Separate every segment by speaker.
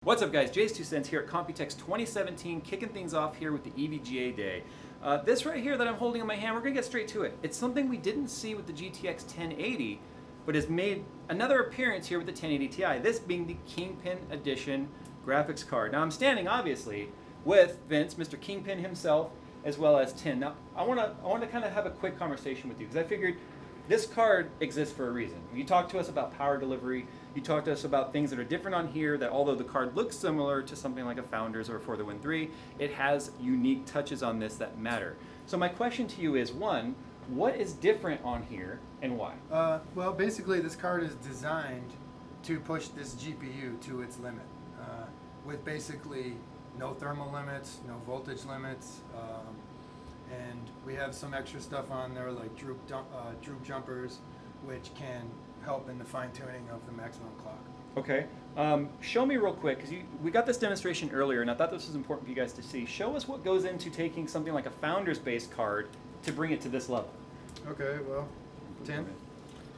Speaker 1: What's up guys, JayzTwoCents here at Computex 2017, kicking things off here with the EVGA Day. This right here that I'm holding in my hand, we're going to get straight to it. It's something we didn't see with the GTX 1080, but has made another appearance here with the 1080 Ti, this being the Kingpin Edition graphics card. Now I'm standing, obviously, with Vince, Mr. Kingpin himself, as well as Tim. Now, I want to kind of have a quick conversation with you, because I figured this card exists for a reason. You talked to us about power delivery, you talked to us about things that are different on here, that although the card looks similar to something like a Founders or For the Win 3, it has unique touches on this that matter. So my question to you is, one, what is different on here and why?
Speaker 2: Well, basically this card is designed to push this GPU to its limit, with basically no thermal limits, no voltage limits, and we have some extra stuff on there like droop jumpers, which can help in the fine-tuning of the maximum clock.
Speaker 1: Okay. Show me real quick, because we got this demonstration earlier, and I thought this was important for you guys to see. Show us what goes into taking something like a Founders-based card to bring it to this level.
Speaker 2: Okay, well, Tim?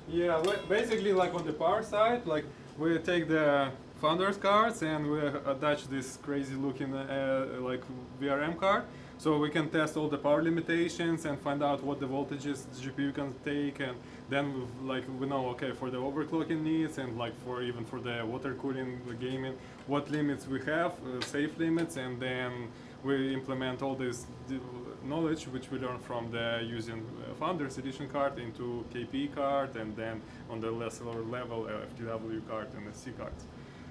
Speaker 3: Yeah, basically like on the power side, like we take the Founders cards and we attach this crazy looking like VRM card. So we can test all the power limitations and find out what the voltages the GPU can take, and then we know, okay, for the overclocking needs and like even for the water cooling, the gaming, what limits we have, safe limits, and then we implement all this knowledge which we learn from the using Founders Edition card into KP card, and then on the lesser level FTW card and SC cards.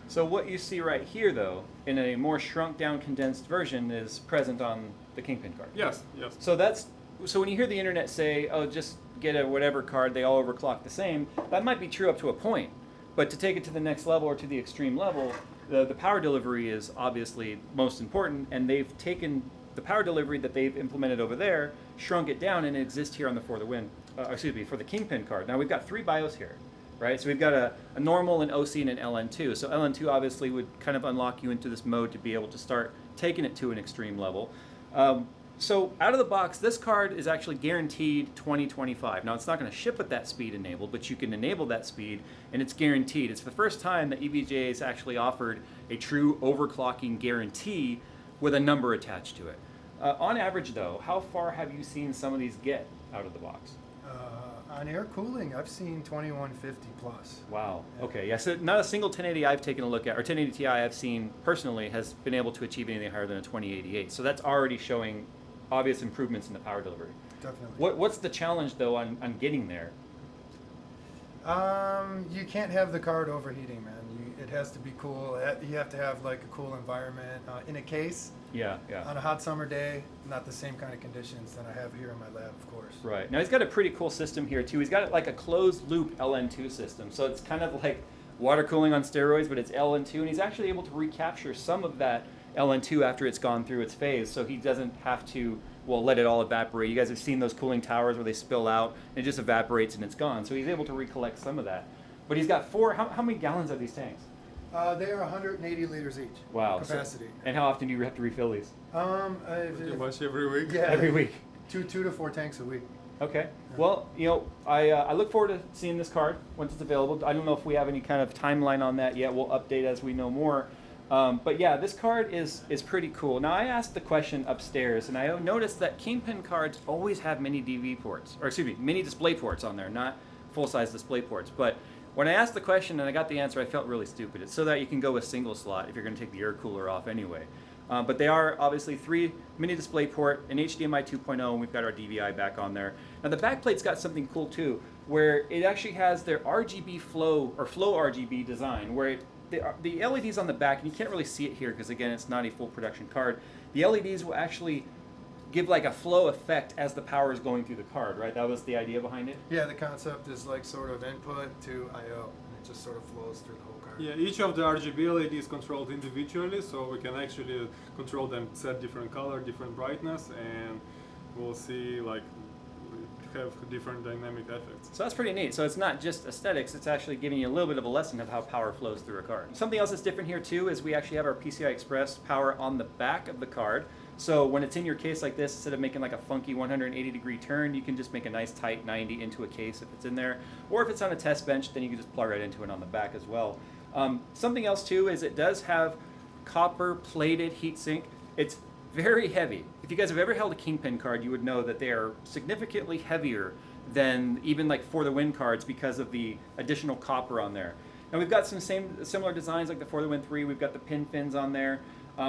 Speaker 1: So what you see right here, though, in a more shrunk down, condensed version, is present on the Kingpin card.
Speaker 3: Yes, yes.
Speaker 1: So when you hear the internet say, oh, just get a whatever card, they all overclock the same, that might be true up to a point. But to take it to the next level or to the extreme level, the power delivery is obviously most important, and they've taken the power delivery that they've implemented over there, shrunk it down, and it exists here on the For the Kingpin card. Now we've got 3 BIOS here. Right, so we've got a normal, an OC, and an LN2. So LN2 obviously would kind of unlock you into this mode to be able to start taking it to an extreme level. So out of the box, this card is actually guaranteed 2025. Now it's not going to ship with that speed enabled, but you can enable that speed, and it's guaranteed. It's the first time that EVGA has actually offered a true overclocking guarantee with a number attached to it. On average, though, how far have you seen some of these get out of the box?
Speaker 2: On air cooling, I've seen 2150 plus.
Speaker 1: Wow. Okay. Yeah. So not a single 1080 I've taken a look at, or 1080 Ti I've seen personally, has been able to achieve anything higher than a 2088. So that's already showing obvious improvements in the power delivery.
Speaker 2: Definitely.
Speaker 1: What's the challenge though on getting there?
Speaker 2: You can't have the card overheating, man. It has to be cool. You have to have like a cool environment in a case.
Speaker 1: Yeah, yeah.
Speaker 2: On a hot summer day, not the same kind of conditions that I have here in my lab, of course.
Speaker 1: Right. Now he's got a pretty cool system here too. He's got like a closed loop LN2 system. So it's kind of like water cooling on steroids, but it's LN2, and he's actually able to recapture some of that LN2 after it's gone through its phase, so he doesn't have to, well, let it all evaporate. You guys have seen those cooling towers where they spill out, and it just evaporates and it's gone. So he's able to recollect some of that. But he's got 4, how many gallons are these tanks?
Speaker 2: They are 180 liters each.
Speaker 1: Wow.
Speaker 2: Capacity.
Speaker 1: So, and how often do you have to refill these?
Speaker 3: Pretty much every week.
Speaker 2: Yeah.
Speaker 1: Every week.
Speaker 2: 2 to 4 tanks a week.
Speaker 1: Okay. Well, you know, I look forward to seeing this card once it's available. I don't know if we have any kind of timeline on that yet. We'll update as we know more. But yeah, this card is pretty cool. Now I asked the question upstairs, and I noticed that Kingpin cards always have mini DV ports, or excuse me, mini display ports on there, not full-size display ports. But when I asked the question and I got the answer, I felt really stupid. It's so that you can go with single slot if you're going to take the air cooler off anyway. But they are obviously 3 mini display port, an HDMI 2.0, and we've got our DVI back on there. Now the backplate's got something cool too, where it actually has their RGB flow, or flow RGB design, where the LEDs on the back, and you can't really see it here because again it's not a full production card, the LEDs will actually give like a flow effect as the power is going through the card, right? That was the idea behind it?
Speaker 2: Yeah, the concept is like sort of input to I/O, and it just sort of flows through the whole card.
Speaker 3: Yeah, each of the RGB LEDs is controlled individually, so we can actually control them, set different color, different brightness, and we'll see like have different dynamic effects.
Speaker 1: So that's pretty neat. So it's not just aesthetics, it's actually giving you a little bit of a lesson of how power flows through a card. Something else that's different here too is we actually have our PCI Express power on the back of the card. So when it's in your case like this, instead of making like a funky 180-degree turn, you can just make a nice tight 90 into a case if it's in there. Or if it's on a test bench, then you can just plug right into it on the back as well. Something else too is it does have copper plated heatsink. It's very heavy. If you guys have ever held a Kingpin card, you would know that they are significantly heavier than even like For the Win cards because of the additional copper on there. And we've got some similar designs like the For the Win 3. We've got the pin fins on there.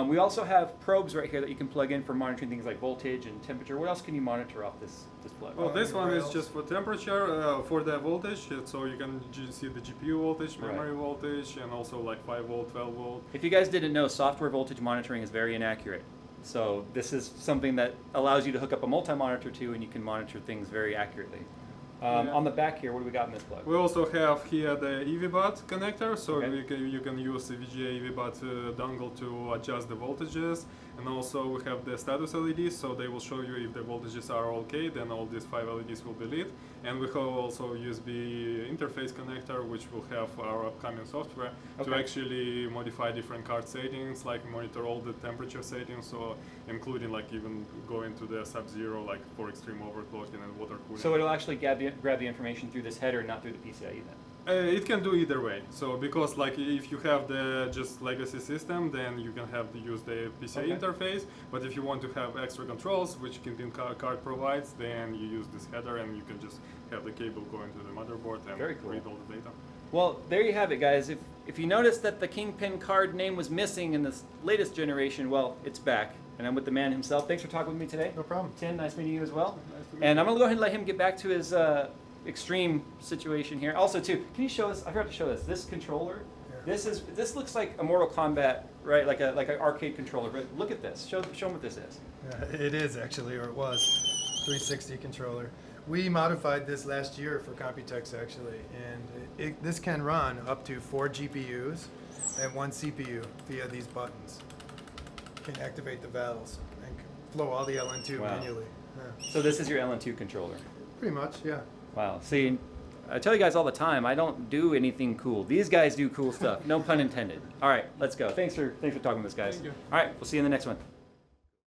Speaker 1: We also have probes right here that you can plug in for monitoring things like voltage and temperature. What else can you monitor off this plug?
Speaker 3: Well, this one is just for temperature, for the voltage, so you can see the GPU voltage, memory voltage, and also like 5 volt, 12 volt.
Speaker 1: If you guys didn't know, software voltage monitoring is very inaccurate. So this is something that allows you to hook up a multi-monitor to, and you can monitor things very accurately. On the back here, what do we got in this plug?
Speaker 3: We also have here the EVBot connector, so
Speaker 1: Okay.
Speaker 3: you can use the EVGA EVBot dongle to adjust the voltages, and also we have the status LEDs, so they will show you if the voltages are okay, then all these 5 LEDs will be lit. And we have also USB interface connector, which will have our upcoming software to actually modify different card settings, like monitor all the temperature settings, so including like even going to the sub-zero, like for extreme overclocking and water cooling.
Speaker 1: So it'll actually grab the information through this header, not through the PCIe then?
Speaker 3: It can do either way. So because like if you have the just legacy system, then you can have to use the PCIe interface. But if you want to have extra controls, which Kingpin card provides, then you use this header and you can just have the cable going to the motherboard and read all the data.
Speaker 1: Well, there you have it, guys. If you noticed that the Kingpin card name was missing in this latest generation, well, it's back. And I'm with the man himself. Thanks for talking with me today.
Speaker 2: No problem.
Speaker 1: Tim, nice meeting you as well.
Speaker 3: Nice to meet
Speaker 1: And I'm going to go ahead and let him get back to his extreme situation here. Also, too, can you show us? I forgot to show this. This controller.
Speaker 2: Yeah.
Speaker 1: This looks like a Mortal Kombat, right? Like an arcade controller. But look at this. Show them what this is.
Speaker 2: Yeah, it is actually, or it was, 360 controller. We modified this last year for Computex actually, and this can run up to 4 GPUs and 1 CPU via these buttons. Can activate the valves and flow all the LN2 manually. Yeah.
Speaker 1: So this is your LN2 controller.
Speaker 2: Pretty much, yeah.
Speaker 1: Wow. See, I tell you guys all the time, I don't do anything cool. These guys do cool stuff. No pun intended. All right, let's go. Thanks for talking with us, guys.
Speaker 3: Thank you.
Speaker 1: All right, we'll see you in the next one.